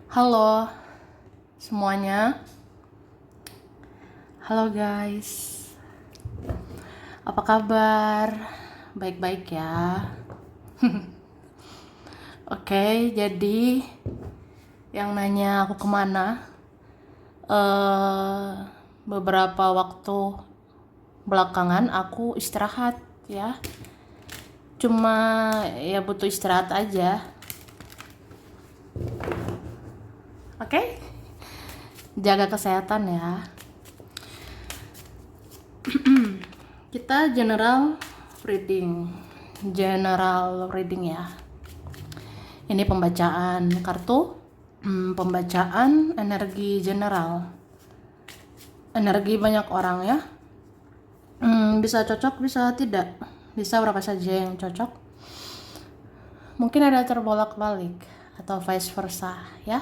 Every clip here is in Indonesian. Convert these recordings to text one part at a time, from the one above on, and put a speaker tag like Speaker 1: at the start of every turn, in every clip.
Speaker 1: Halo semuanya, halo guys, apa kabar? Baik-baik ya. Oke, jadi yang nanya aku kemana? eh Beberapa waktu belakangan aku istirahat ya. Cuma ya butuh istirahat aja. Oke, jaga kesehatan ya. Kita general reading ya. Ini pembacaan kartu, pembacaan energi general, energi banyak orang ya. Bisa cocok, bisa tidak, bisa berapa saja yang cocok. Mungkin ada terbolak-balik atau vice versa ya.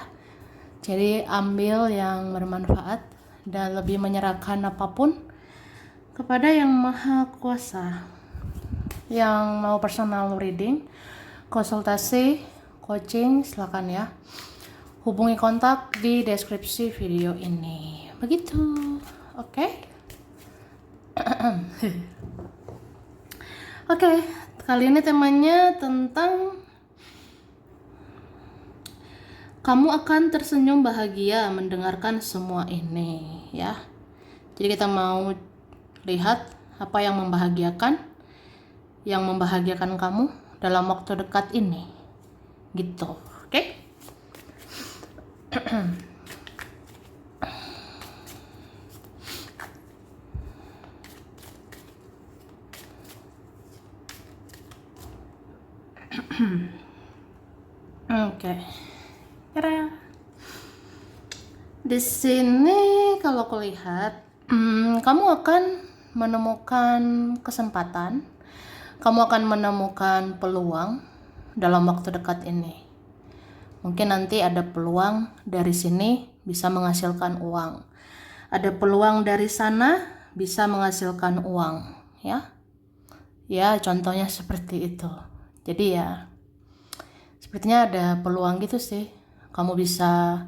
Speaker 1: Jadi ambil yang bermanfaat dan lebih menyerahkan apapun kepada yang maha kuasa. Yang mau personal reading, konsultasi, coaching, silakan ya. Hubungi kontak di deskripsi video ini. Begitu. Oke. Oke, kali ini temanya tentang kamu akan tersenyum bahagia mendengarkan semua ini ya. Jadi kita mau lihat apa yang membahagiakan kamu dalam waktu dekat ini. Gitu. Oke? Oke. Tara. Di sini kalau aku lihat, kamu akan menemukan kesempatan, kamu akan menemukan peluang dalam waktu dekat ini. Mungkin nanti ada peluang dari sini bisa menghasilkan uang. Ada peluang dari sana bisa menghasilkan uang, ya. Ya, contohnya seperti itu. Jadi ya, sepertinya ada peluang gitu sih. Kamu bisa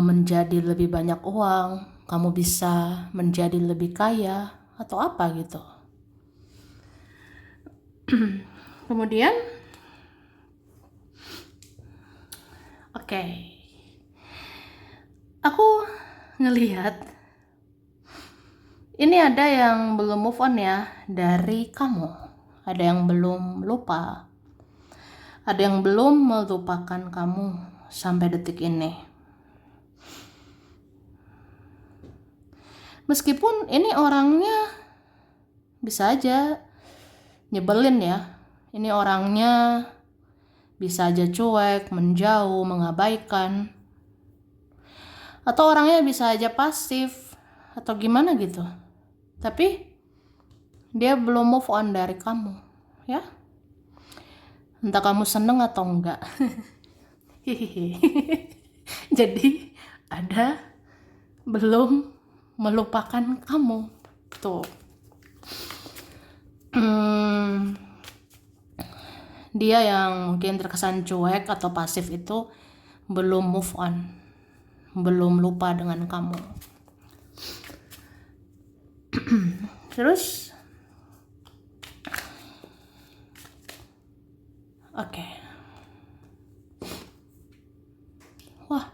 Speaker 1: menjadi lebih banyak uang, kamu bisa menjadi lebih kaya, atau apa gitu. Kemudian, oke. Aku ngelihat ini ada yang belum move on ya dari kamu. Ada yang belum lupa. Ada yang belum melupakan kamu sampai detik ini. Meskipun ini orangnya bisa aja nyebelin ya. Ini orangnya bisa aja cuek, menjauh, mengabaikan. Atau orangnya bisa aja pasif atau gimana gitu. Tapi dia belum move on dari kamu, ya. Entah kamu seneng atau enggak. Jadi ada belum melupakan kamu tuh. Dia yang mungkin terkesan cuek atau pasif itu belum move on, belum lupa dengan kamu. Terus oke. Wah.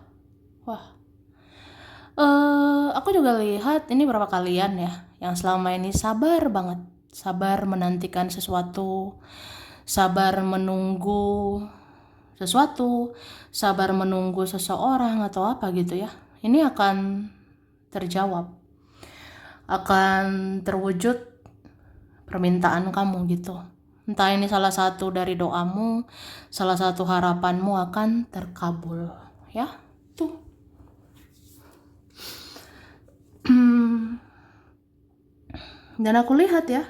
Speaker 1: Aku juga lihat ini berapa kalian ya yang selama ini sabar banget, sabar menantikan sesuatu, sabar menunggu sesuatu, sabar menunggu seseorang atau apa gitu ya. Ini akan terjawab, akan terwujud permintaan kamu gitu. Entah ini salah satu dari doamu, salah satu harapanmu akan terkabul ya. Tuh. Dan aku lihat ya,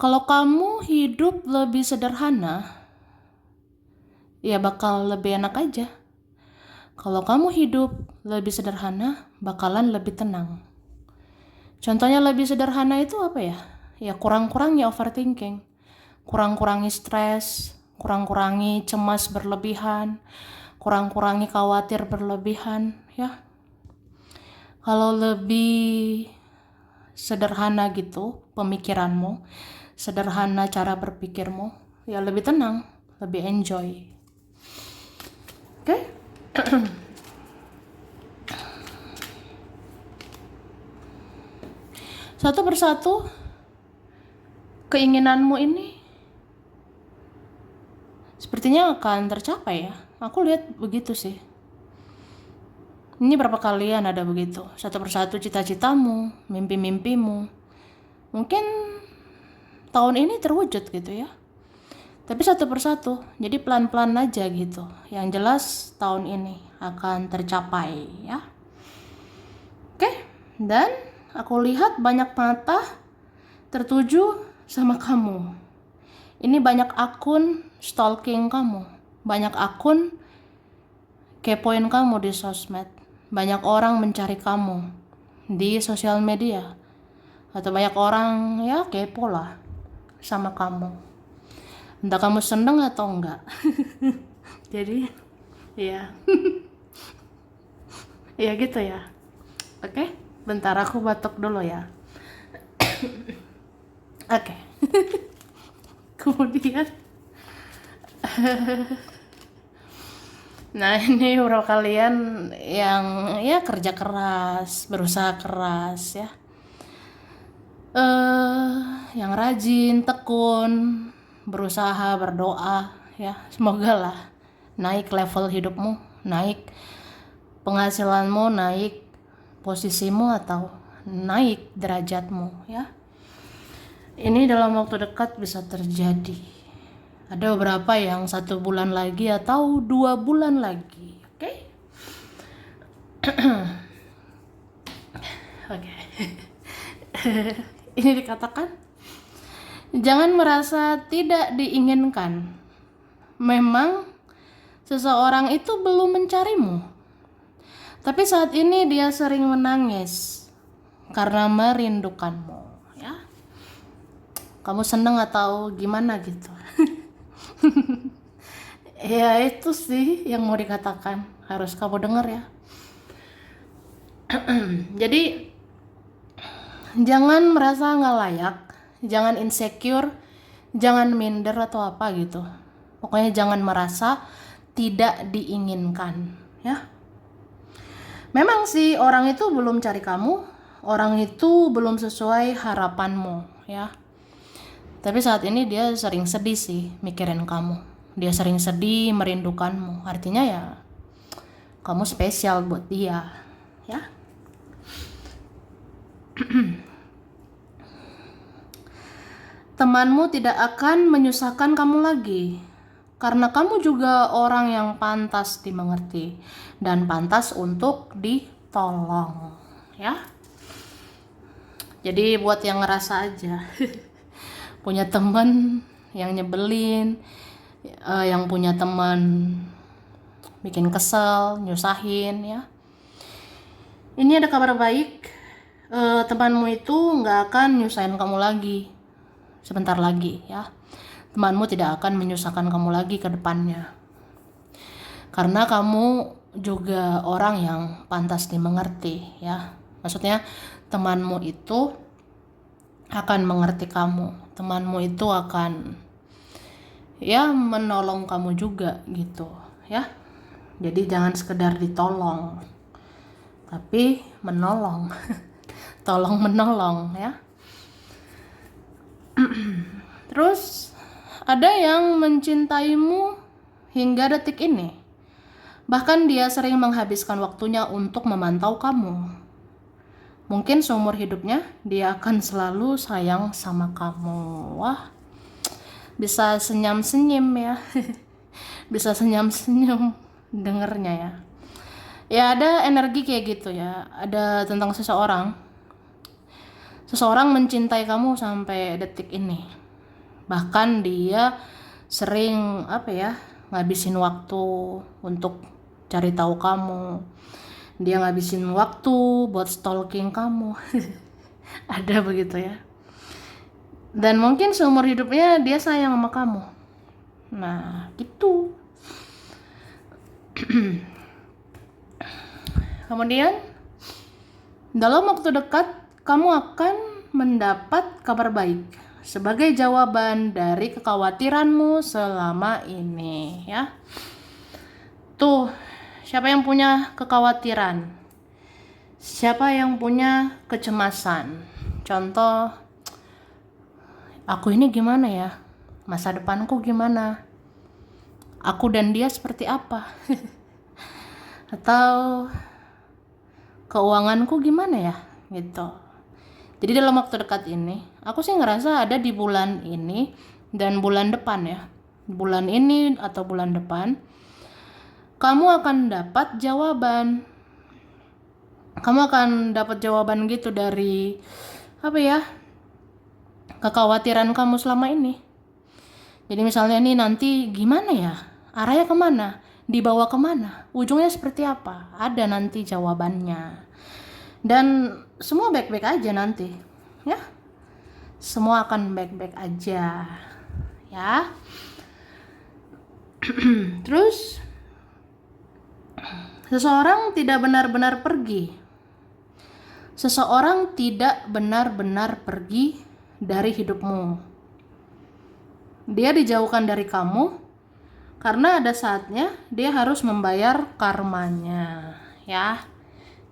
Speaker 1: kalau kamu hidup lebih sederhana, ya bakal lebih enak aja. Kalau kamu hidup lebih sederhana, bakalan lebih tenang. Contohnya lebih sederhana itu apa ya? Ya kurang-kurangi overthinking, kurang-kurangi stres, kurang-kurangi cemas berlebihan, kurang-kurangi khawatir berlebihan ya. Kalau lebih sederhana gitu pemikiranmu, sederhana cara berpikirmu, ya lebih tenang, lebih enjoy. Oke? Satu persatu keinginanmu ini sepertinya akan tercapai ya. Aku lihat begitu sih. Ini berapa kalian ada begitu. Satu persatu cita-citamu, mimpi-mimpimu. Mungkin tahun ini terwujud gitu ya. Tapi satu persatu. Jadi pelan-pelan aja gitu. Yang jelas tahun ini akan tercapai ya. Oke. Dan aku lihat banyak mata tertuju sama kamu. Ini banyak akun stalking kamu. Banyak akun kepoin kamu di sosmed. Banyak orang mencari kamu di sosial media. Atau banyak orang ya kepo lah sama kamu. Entah kamu seneng atau enggak. Jadi ya ya gitu ya. Oke, bentar aku batuk dulu ya. Oke. Kemudian nah ini bro kalian yang ya kerja keras, berusaha keras ya, yang rajin, tekun, berusaha, berdoa ya, semoga lah naik level hidupmu, naik penghasilanmu, naik posisimu atau naik derajatmu ya. Ini dalam waktu dekat bisa terjadi. Ada beberapa yang 1 bulan lagi atau 2 bulan lagi. Oke? Oke. Ini dikatakan, jangan merasa tidak diinginkan. Memang seseorang itu belum mencarimu. Tapi saat ini dia sering menangis karena merindukanmu. Ya. Kamu seneng atau gimana gitu? Ya itu sih yang mau dikatakan, harus kamu dengar ya. Jadi jangan merasa nggak layak, jangan insecure, jangan minder atau apa gitu. Pokoknya jangan merasa tidak diinginkan ya. Memang sih orang itu belum cari kamu, orang itu belum sesuai harapanmu ya. Tapi saat ini dia sering sedih sih mikirin kamu. Dia sering sedih merindukanmu. Artinya ya kamu spesial buat dia ya. Temanmu tidak akan menyusahkan kamu lagi. Karena kamu juga orang yang pantas dimengerti dan pantas untuk ditolong ya. Jadi buat yang ngerasa aja punya teman yang nyebelin, yang punya teman bikin kesel, nyusahin ya. Ini ada kabar baik, temanmu itu nggak akan nyusahin kamu lagi sebentar lagi ya. Temanmu tidak akan menyusahkan kamu lagi ke depannya. Karena kamu juga orang yang pantas dimengerti ya. Maksudnya temanmu itu akan mengerti kamu. Temanmu itu akan ya menolong kamu juga gitu ya. Jadi jangan sekedar ditolong, tapi menolong. Tolong menolong ya. Terus ada yang mencintaimu hingga detik ini. Bahkan dia sering menghabiskan waktunya untuk memantau kamu. Mungkin seumur hidupnya dia akan selalu sayang sama kamu. Wah, bisa senyum-senyum ya. Bisa senyum-senyum dengernya ya. Ya ada energi kayak gitu ya. Ada tentang seseorang. Seseorang mencintai kamu sampai detik ini. Bahkan dia sering ngabisin waktu untuk cari tahu kamu. Dia ngabisin waktu buat stalking kamu. Ada begitu ya. Dan mungkin seumur hidupnya dia sayang sama kamu. Nah gitu. Kemudian dalam waktu dekat kamu akan mendapat kabar baik sebagai jawaban dari kekhawatiranmu selama ini, ya. Tuh, siapa yang punya kekhawatiran? Siapa yang punya kecemasan? Contoh, aku ini gimana ya? Masa depanku gimana? Aku dan dia seperti apa? Atau keuanganku gimana ya? Gitu. Jadi dalam waktu dekat ini, aku sih ngerasa ada di bulan ini dan bulan depan ya. Bulan ini atau bulan depan, kamu akan dapat jawaban. Kamu akan dapat jawaban gitu dari kekhawatiran kamu selama ini. Jadi misalnya nih nanti gimana ya? Arahnya kemana? Dibawa kemana? Ujungnya seperti apa? Ada nanti jawabannya. Dan semua baik-baik aja nanti, ya. Semua akan baik-baik aja, ya. Terus, seseorang tidak benar-benar pergi. Seseorang tidak benar-benar pergi dari hidupmu. Dia dijauhkan dari kamu karena ada saatnya dia harus membayar karmanya, ya.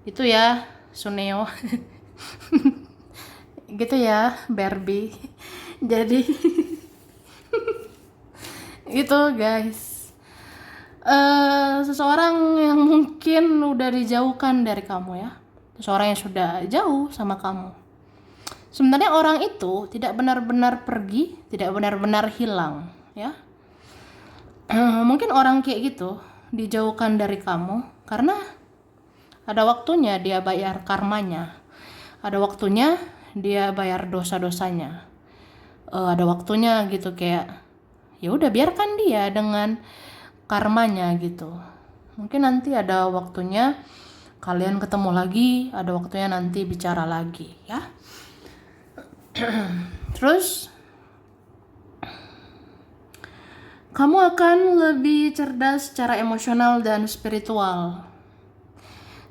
Speaker 1: Itu ya, Suneo. Gitu ya, Barbie. Jadi gitu guys. Seseorang yang mungkin udah dijauhkan dari kamu ya. Seseorang yang sudah jauh sama kamu. Sebenarnya orang itu tidak benar-benar pergi, tidak benar-benar hilang, ya. Mungkin orang kayak gitu dijauhkan dari kamu karena ada waktunya dia bayar karmanya. Ada waktunya dia bayar dosa-dosanya. Ada waktunya gitu kayak ya udah biarkan dia dengan karmanya gitu. Mungkin nanti ada waktunya kalian ketemu lagi, ada waktunya nanti bicara lagi, ya. Terus kamu akan lebih cerdas secara emosional dan spiritual.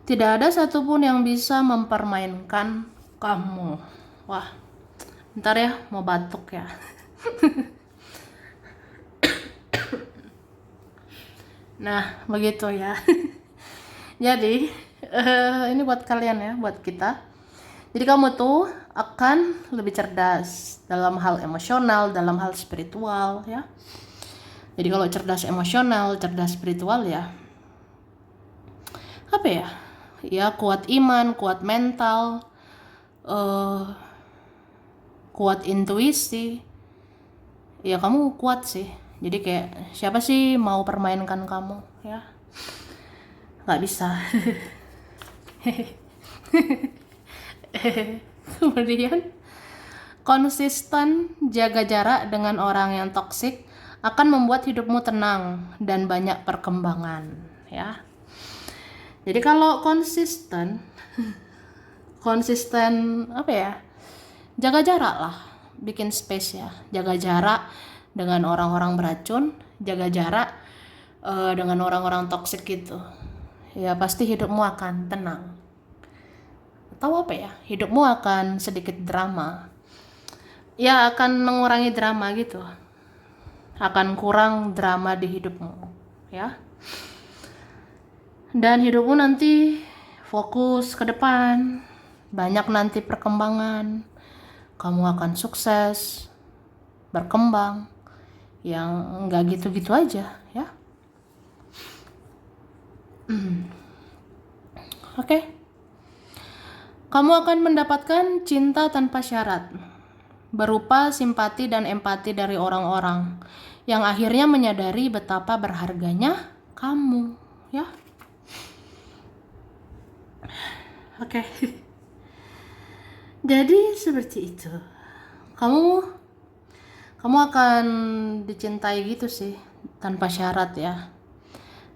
Speaker 1: Tidak ada satupun yang bisa mempermainkan kamu. Wah, bentar ya, mau batuk ya. Nah, begitu ya. Jadi, ini buat kalian ya, buat kita. Jadi kamu tuh akan lebih cerdas dalam hal emosional, dalam hal spiritual, ya. Jadi kalau cerdas emosional, cerdas spiritual ya, ya kuat iman, kuat mental, kuat intuisi. Ya kamu kuat sih. Jadi kayak siapa sih mau permainkan kamu, ya? Nggak bisa. Kemudian konsisten jaga jarak dengan orang yang toksik akan membuat hidupmu tenang dan banyak perkembangan, ya. Jadi kalau konsisten jaga jarak lah, bikin space ya, jaga jarak dengan orang-orang beracun, jaga jarak dengan orang-orang toksik gitu. Ya pasti hidupmu akan tenang. Atau hidupmu akan sedikit drama. Ya akan mengurangi drama gitu. Akan kurang drama di hidupmu, ya. Dan hidupmu nanti fokus ke depan, banyak nanti perkembangan. Kamu akan sukses, berkembang, yang nggak gitu-gitu aja, ya. Oke. Kamu akan mendapatkan cinta tanpa syarat, berupa simpati dan empati dari orang-orang yang akhirnya menyadari betapa berharganya kamu, ya. Oke. Jadi seperti itu. Kamu akan dicintai gitu sih, tanpa syarat ya.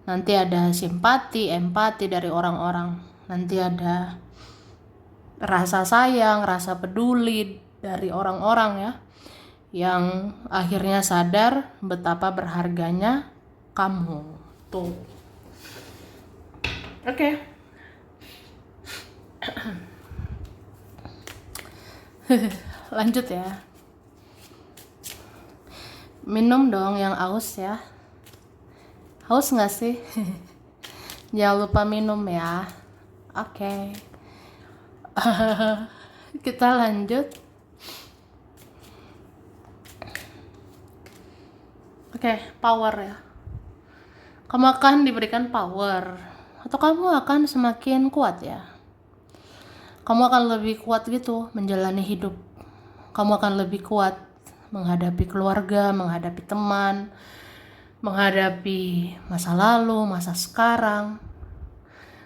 Speaker 1: Nanti ada simpati, empati dari orang-orang. Nanti ada rasa sayang, rasa peduli dari orang-orang ya, yang akhirnya sadar betapa berharganya kamu. Tuh. Oke. Lanjut ya. Minum dong yang aus ya. Haus nggak sih? Jangan lupa minum ya. Oke. Kita lanjut. Oke, power ya. Kamu akan diberikan power, atau kamu akan semakin kuat ya. Kamu akan lebih kuat gitu menjalani hidup. Kamu akan lebih kuat menghadapi keluarga, menghadapi teman, menghadapi masa lalu, masa sekarang,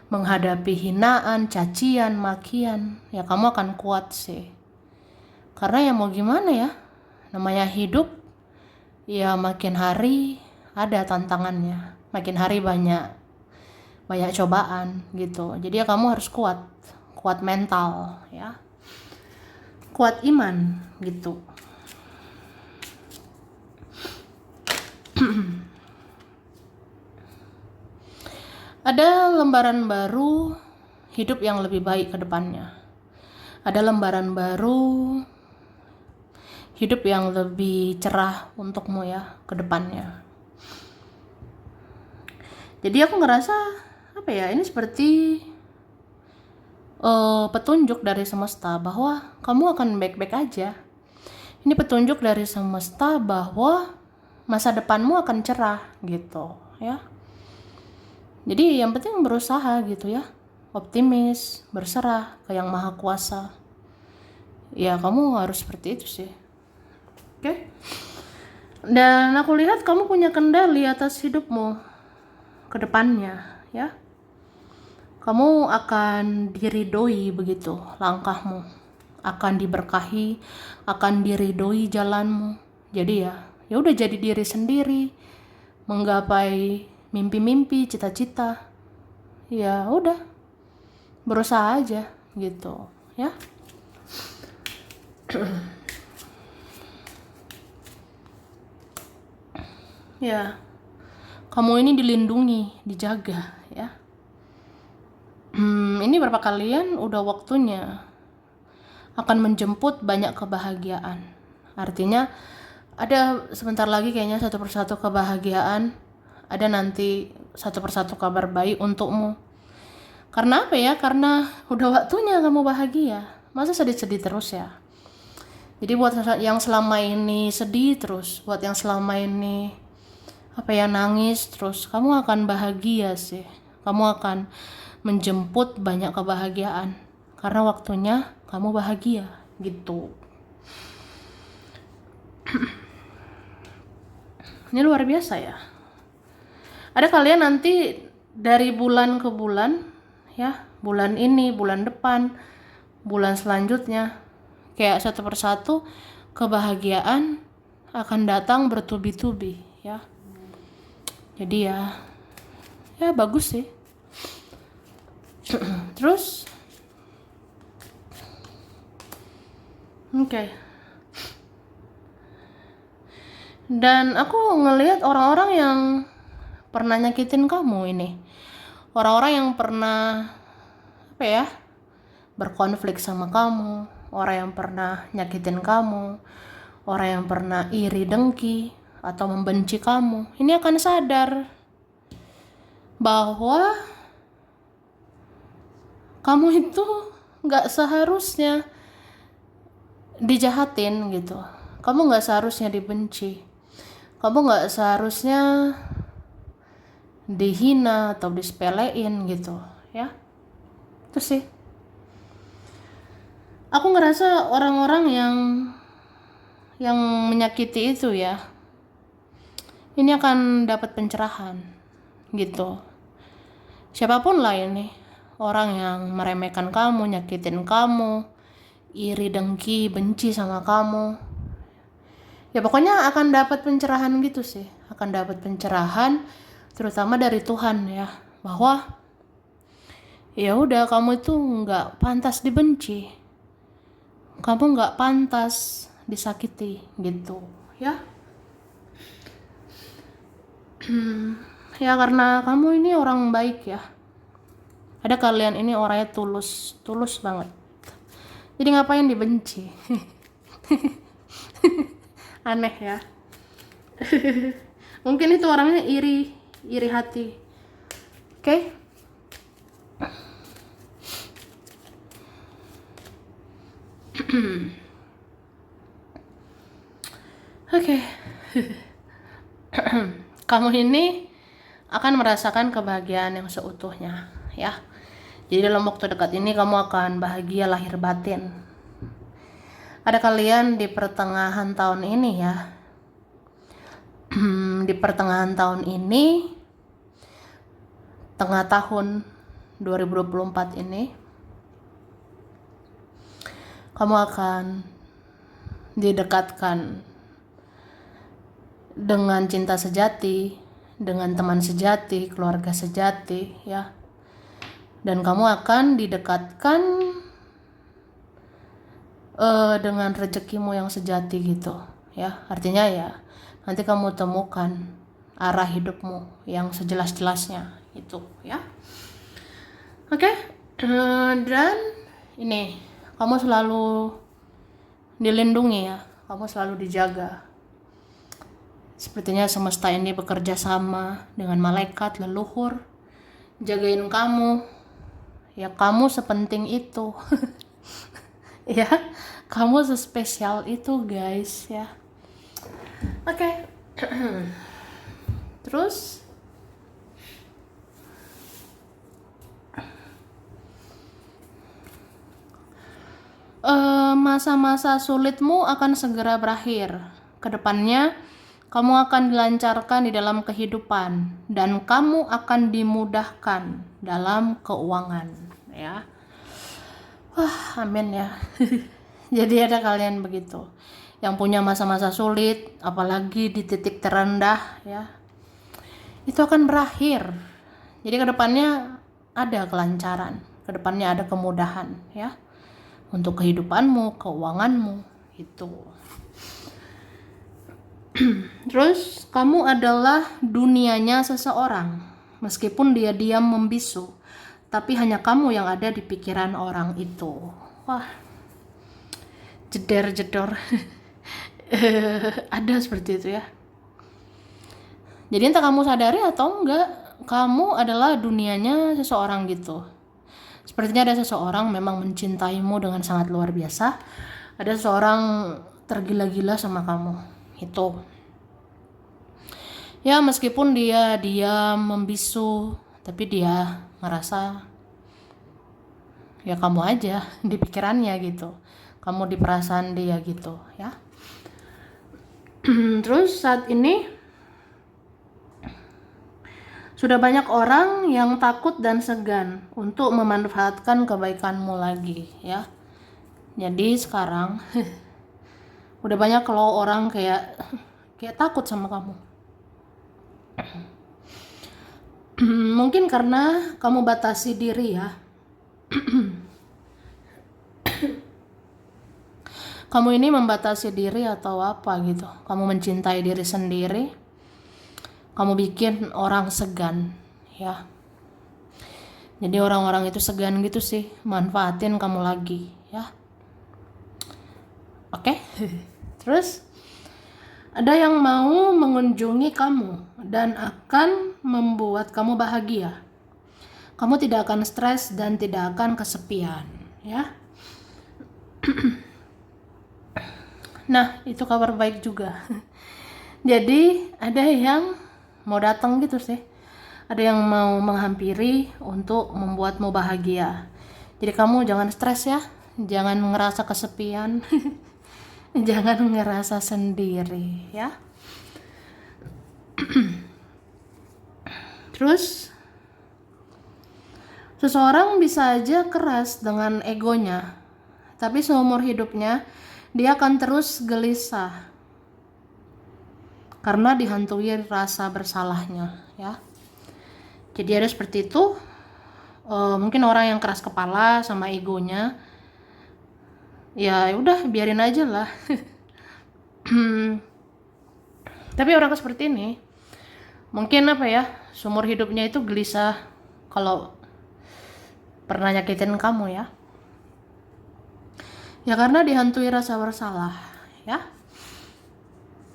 Speaker 1: menghadapi hinaan, cacian, makian. Ya kamu akan kuat sih. Karena ya mau gimana ya, namanya hidup, ya makin hari ada tantangannya, makin hari banyak cobaan gitu. Jadi ya kamu harus kuat mental ya, kuat iman gitu. Ada lembaran baru hidup yang lebih baik ke depannya. Ada lembaran baru hidup yang lebih cerah untukmu ya ke depannya. Jadi aku ngerasa apa ya, ini seperti petunjuk dari semesta bahwa kamu akan baik-baik aja. Ini petunjuk dari semesta bahwa masa depanmu akan cerah gitu ya. Jadi yang penting berusaha gitu ya, optimis, berserah ke Yang Maha Kuasa. Ya kamu harus seperti itu sih. Oke? Dan aku lihat kamu punya kendali atas hidupmu ke depannya ya. Kamu akan diridhoi begitu langkahmu, akan diberkahi, akan diridhoi jalanmu. Jadi ya udah jadi diri sendiri, menggapai mimpi-mimpi, cita-cita. Ya udah, berusaha aja gitu ya. Ya, kamu ini dilindungi, dijaga ya. Ini berapa kalian udah waktunya akan menjemput banyak kebahagiaan. Artinya ada sebentar lagi kayaknya satu persatu kebahagiaan, ada nanti satu persatu kabar baik untukmu. Karena apa ya? Karena udah waktunya kamu bahagia. Masa sedih-sedih terus ya? Jadi buat yang selama ini sedih terus, buat yang selama ini nangis terus, kamu akan bahagia sih. Kamu akan menjemput banyak kebahagiaan karena waktunya kamu bahagia gitu. Ini luar biasa ya. Ada kalian nanti dari bulan ke bulan ya, bulan ini, bulan depan, bulan selanjutnya, kayak satu persatu kebahagiaan akan datang bertubi-tubi ya. Jadi ya bagus sih. Terus oke. Dan aku ngelihat orang-orang yang pernah nyakitin kamu ini, orang-orang yang pernah berkonflik sama kamu, orang yang pernah nyakitin kamu, orang yang pernah iri dengki atau membenci kamu, ini akan sadar bahwa kamu itu gak seharusnya dijahatin gitu. Kamu gak seharusnya dibenci. Kamu gak seharusnya dihina atau disepelein gitu ya. Itu sih. Aku ngerasa orang-orang yang menyakiti itu ya, ini akan dapat pencerahan gitu. Siapapun lah ini, orang yang meremehkan kamu, nyakitin kamu, iri dengki, benci sama kamu, ya pokoknya akan dapat pencerahan gitu sih. Akan dapat pencerahan terutama dari Tuhan ya, bahwa ya udah, kamu itu nggak pantas dibenci, kamu nggak pantas disakiti gitu ya. Ya karena kamu ini orang baik ya, Ada kalian ini orangnya tulus banget. Jadi ngapain dibenci? Aneh ya. Mungkin itu orangnya iri hati. Oke? Oke. Kamu ini akan merasakan kebahagiaan yang seutuhnya, ya. Jadi dalam waktu dekat ini kamu akan bahagia lahir batin. Ada kalian di pertengahan tahun ini ya. Di pertengahan tahun ini, tengah tahun 2024 ini, kamu akan didekatkan dengan cinta sejati, dengan teman sejati, keluarga sejati, ya. Dan kamu akan didekatkan dengan rezekimu yang sejati gitu, ya. Artinya ya, nanti kamu temukan arah hidupmu yang sejelas-jelasnya itu, ya. Oke. Dan ini, kamu selalu dilindungi ya, kamu selalu dijaga. Sepertinya semesta ini bekerja sama dengan malaikat leluhur, jagain kamu. Ya kamu sepenting itu. Ya, kamu sespesial itu guys ya. Oke. Terus masa-masa sulitmu akan segera berakhir. Kedepannya kamu akan dilancarkan di dalam kehidupan dan kamu akan dimudahkan dalam keuangan, ya. Wah, amin ya. Jadi ada kalian begitu yang punya masa-masa sulit, apalagi di titik terendah, ya. Itu akan berakhir. Jadi kedepannya ada kelancaran, kedepannya ada kemudahan, ya. Untuk kehidupanmu, keuanganmu, itu. Terus kamu adalah dunianya seseorang, meskipun dia diam membisu, tapi hanya kamu yang ada di pikiran orang itu. Wah, jedor. Ada seperti itu ya. Jadi entah kamu sadari atau enggak, kamu adalah dunianya seseorang gitu. Sepertinya ada seseorang memang mencintaimu dengan sangat luar biasa. Ada seseorang tergila-gila sama kamu. Itu ya, meskipun dia diam membisu, tapi dia ngerasa ya kamu aja di pikirannya gitu, kamu di perasaan dia gitu ya. Terus saat ini sudah banyak orang yang takut dan segan untuk memanfaatkan kebaikanmu lagi ya. Jadi sekarang udah banyak kalau orang kayak takut sama kamu. Mungkin karena kamu batasi diri ya. Kamu ini membatasi diri atau apa gitu. Kamu mencintai diri sendiri. Kamu bikin orang segan ya. Jadi orang-orang itu segan gitu sih, manfaatin kamu lagi ya. Oke. Terus ada yang mau mengunjungi kamu dan akan membuat kamu bahagia. Kamu tidak akan stres dan tidak akan kesepian, ya. Nah, itu kabar baik juga. Jadi, ada yang mau datang gitu sih. Ada yang mau menghampiri untuk membuatmu bahagia. Jadi kamu jangan stres ya. Jangan ngerasa kesepian. Jangan ngerasa sendiri ya. Terus seseorang bisa aja keras dengan egonya, tapi seumur hidupnya dia akan terus gelisah karena dihantui rasa bersalahnya ya. Jadi ada seperti itu. Mungkin orang yang keras kepala sama egonya, ya udah biarin aja lah. Tapi orang seperti ini mungkin apa ya, seumur hidupnya itu gelisah kalau pernah nyakitin kamu ya. Ya karena dihantui rasa bersalah ya.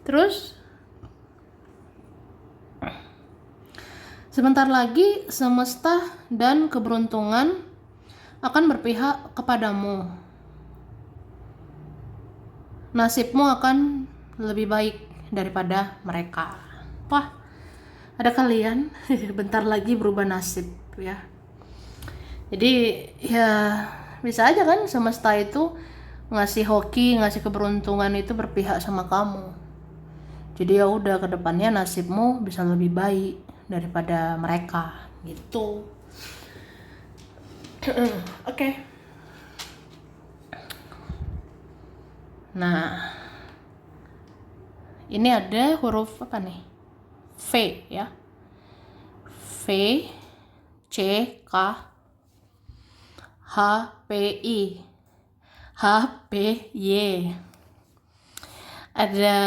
Speaker 1: Terus sebentar lagi semesta dan keberuntungan akan berpihak kepadamu. Nasibmu akan lebih baik daripada mereka. Wah, ada kalian bentar lagi berubah nasib ya. Jadi ya bisa aja kan semesta itu ngasih hoki, ngasih keberuntungan itu berpihak sama kamu. Jadi ya udah, kedepannya nasibmu bisa lebih baik daripada mereka gitu. Oke. Nah, ini ada huruf apa nih? V ya. V, C, K, H, P, I, H, P, Y. Ada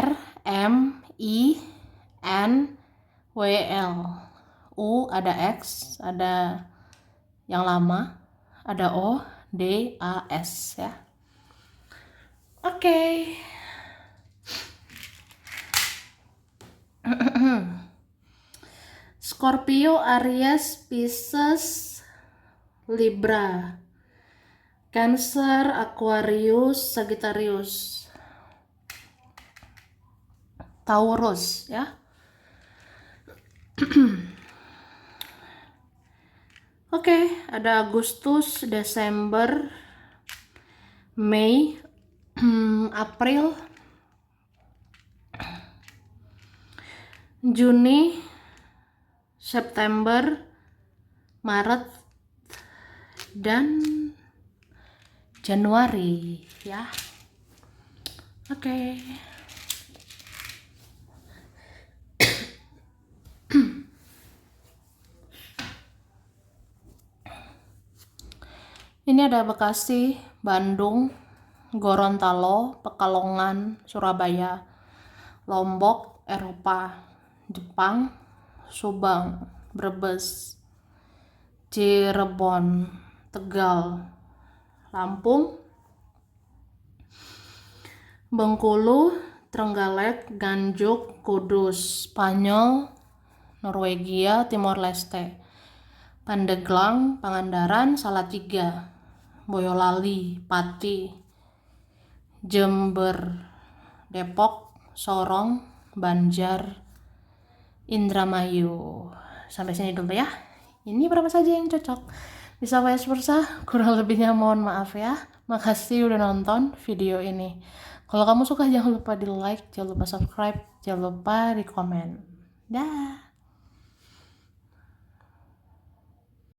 Speaker 1: R, M, I, N, W, L. U, ada X, ada yang lama, ada O, D, A, S ya. Oke. Scorpio, Aries, Pisces, Libra, Cancer, Aquarius, Sagittarius, Taurus ya. Oke, ada Agustus, Desember, Mei, April, Juni, September, Maret, dan Januari ya. Oke. Ini ada Bekasi, Bandung, Gorontalo, Pekalongan, Surabaya, Lombok, Eropa, Jepang, Subang, Brebes, Cirebon, Tegal, Lampung, Bengkulu, Trenggalek, Ganjuk, Kudus, Spanyol, Norwegia, Timor Leste, Pandeglang, Pangandaran, Salatiga, Boyolali, Pati, Jember, Depok, Sorong, Banjar, Indramayu. Sampai sini dulu ya. Ini berapa saja yang cocok. Bisa vice versa, kurang lebihnya mohon maaf ya. Makasih udah nonton video ini. Kalau kamu suka jangan lupa di like, jangan lupa subscribe, jangan lupa di komen. Dah.